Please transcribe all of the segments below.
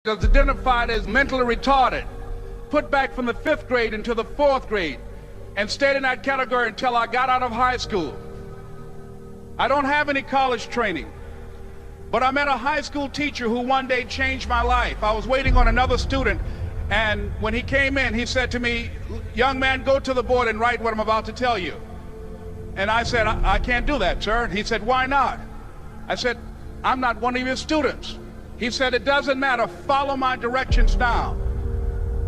is identified as mentally retarded, put back from the 5th grade into the 4th grade, and stayed in that category until I got out of high school. I don't have any college training, but I met a high school teacher who one day changed my life. I was waiting on another student, and when he came in, he said to me, "Young man, go to the board and write what I'm about to tell you." And I said, I can't do that, sir. He said, "Why not?" I said, "I'm not one of your students." He said, "It doesn't matter, follow my directions now."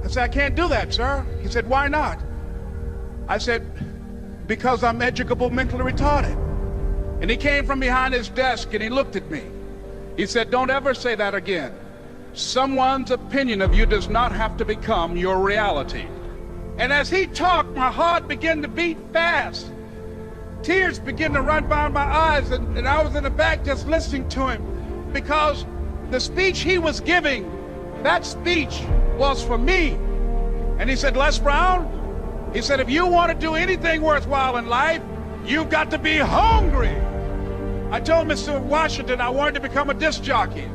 I said, "I can't do that, sir." He said, "Why not?" I said, "Because I'm educable mentally retarded." And he came from behind his desk and he looked at me. He said, "Don't ever say that again. Someone's opinion of you does not have to become your reality." And as he talked, my heart began to beat fast. Tears began to run down my eyes, and I was in the back just listening to him, because the speech he was giving, that speech was for me. And he said, "Les Brown," he said, "if you want to do anything worthwhile in life, you've got to be hungry." I told Mr. Washington I wanted to become a disc jockey.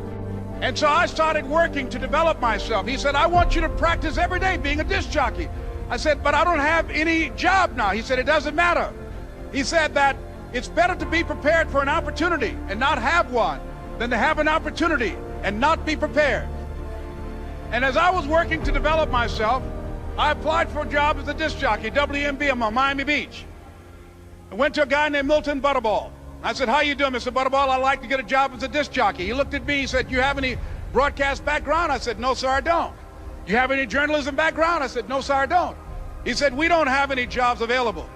And so I started working to develop myself. He said, "I want you to practice every day being a disc jockey." I said, "But I don't have any job now." He said, "It doesn't matter." He said that it's better to be prepared for an opportunity and not have one than to have an opportunity and not be prepared. And as I was working to develop myself, I applied for a job as a disc jockey, WMBM on Miami Beach. I went to a guy named Milton Butterball. I said, "How you doing, Mr. Butterball? I'd like to get a job as a disc jockey." He looked at me, he said, "You have any broadcast background?" I said, "No, sir, I don't." "Do you have any journalism background?" I said, "No, sir, I don't." He said, "We don't have any jobs available."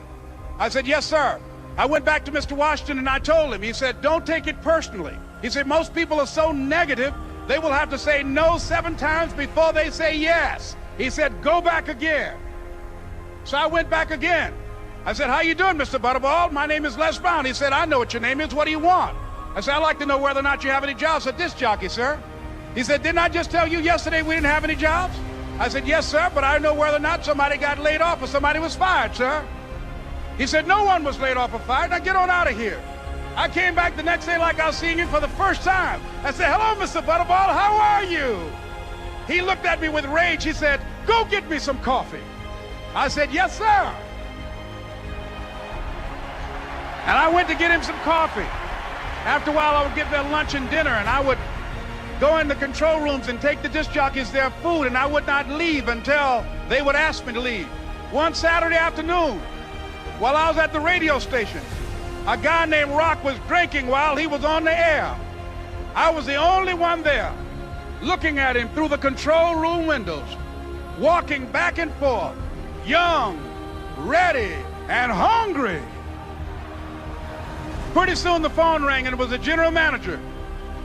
I said, "Yes, sir." I went back to Mr. Washington and I told him. He said, "Don't take it personally." He said, "Most people are so negative, they will have to say no 7 times before they say yes." He said, "Go back again." So I went back again. I said, "How you doing, Mr. Butterball? My name is Les Brown." He said, "I know what your name is. What do you want?" I said, "I'd like to know whether or not you have any jobs for disc jockey, sir." He said, "Didn't I just tell you yesterday we didn't have any jobs?" I said, "Yes, sir, but I know whether or not somebody got laid off or somebody was fired, sir." He said, "No one was laid off or fired. Now get on out of here." I came back the next day like I was seeing him for the first time. I said, "Hello, Mr. Butterball, how are you?" He looked at me with rage. He said, "Go get me some coffee." I said, "Yes, sir." And I went to get him some coffee. After a while, I would get their lunch and dinner, and I would go in the control rooms and take the disc jockeys their food, and I would not leave until they would ask me to leave. One Saturday afternoon, while I was at the radio station, a guy named Rock was drinking while he was on the air. I was the only one there, looking at him through the control room windows, walking back and forth, young, ready, and hungry. Pretty soon the phone rang, and it was the general manager.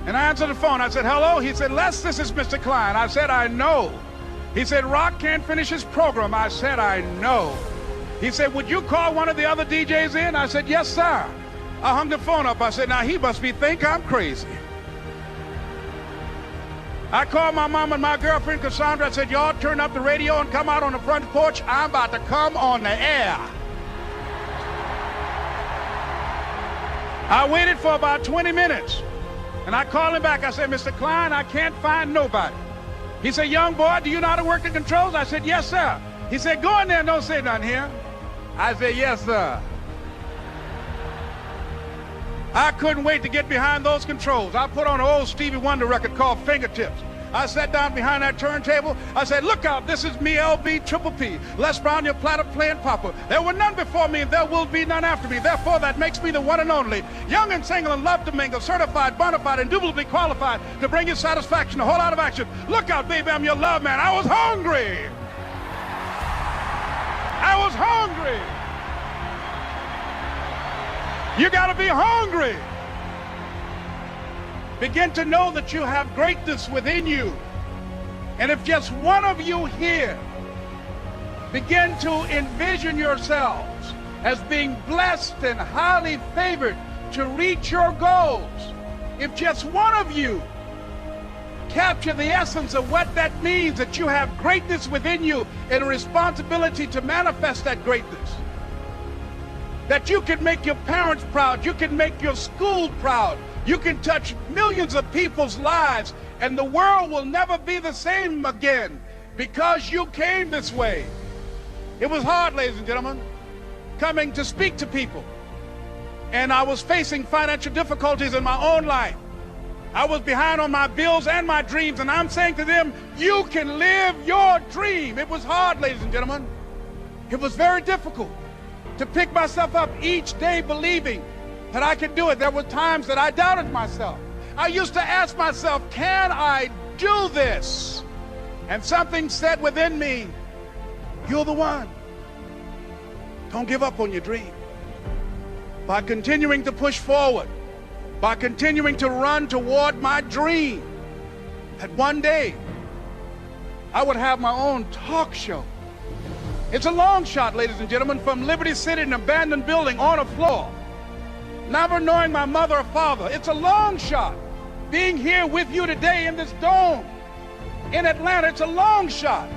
And I answered the phone. I said, "Hello?" He said, "Les, this is Mr. Klein." I said, "I know." He said, "Rock can't finish his program." I said, "I know." He said, "Would you call one of the other DJs in?" I said, "Yes, sir." I hung the phone up. I said, "Now he must think I'm crazy." I called my mom and my girlfriend, Cassandra. I said, "Y'all turn up the radio and come out on the front porch. I'm about to come on the air." I waited for about 20 minutes, and I called him back. I said, "Mr. Klein, I can't find nobody." He said, "Young boy, do you know how to work the controls?" I said, "Yes, sir." He said, "Go in there and don't say nothing here." I said, "Yes, sir." I couldn't wait to get behind those controls. I put on an old Stevie Wonder record called Fingertips. I sat down behind that turntable. I said, "Look out, this is me, LB Triple P, Les Brown, your platter playing papa. There were none before me, and there will be none after me. Therefore, that makes me the one and only. Young and single and love to mingle, certified, bona fide, indubitably qualified to bring you satisfaction, a whole lot of action. Look out, baby, I'm your love man." I was hungry. I was hungry. You got to be hungry. Begin to know that you have greatness within you. And if just one of you here begin to envision yourselves as being blessed and highly favored to reach your goals, if just one of you capture the essence of what that means, that you have greatness within you and a responsibility to manifest that greatness, that you can make your parents proud, you can make your school proud, you can touch millions of people's lives And the world will never be the same again because you came this way. It was hard, ladies and gentlemen, coming to speak to people. And I was facing financial difficulties in my own life. I was behind on my bills and my dreams, and I'm saying to them, you can live your dream. It was hard, ladies and gentlemen. It was very difficult to pick myself up each day believing that I could do it. There were times that I doubted myself. I used to ask myself, can I do this? And something said within me, you're the one. Don't give up on your dream. By continuing to push forward, by continuing to run toward my dream, that one day I would have my own talk show. It's a long shot, ladies and gentlemen, from Liberty City, an abandoned building on a floor, never knowing my mother or father. It's a long shot. Being here with you today in this dome in Atlanta, it's a long shot.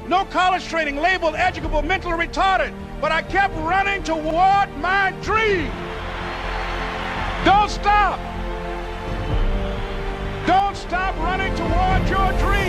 No college training, labeled educable, mentally retarded, but I kept running toward my dream. Don't stop. Don't stop running toward your dream.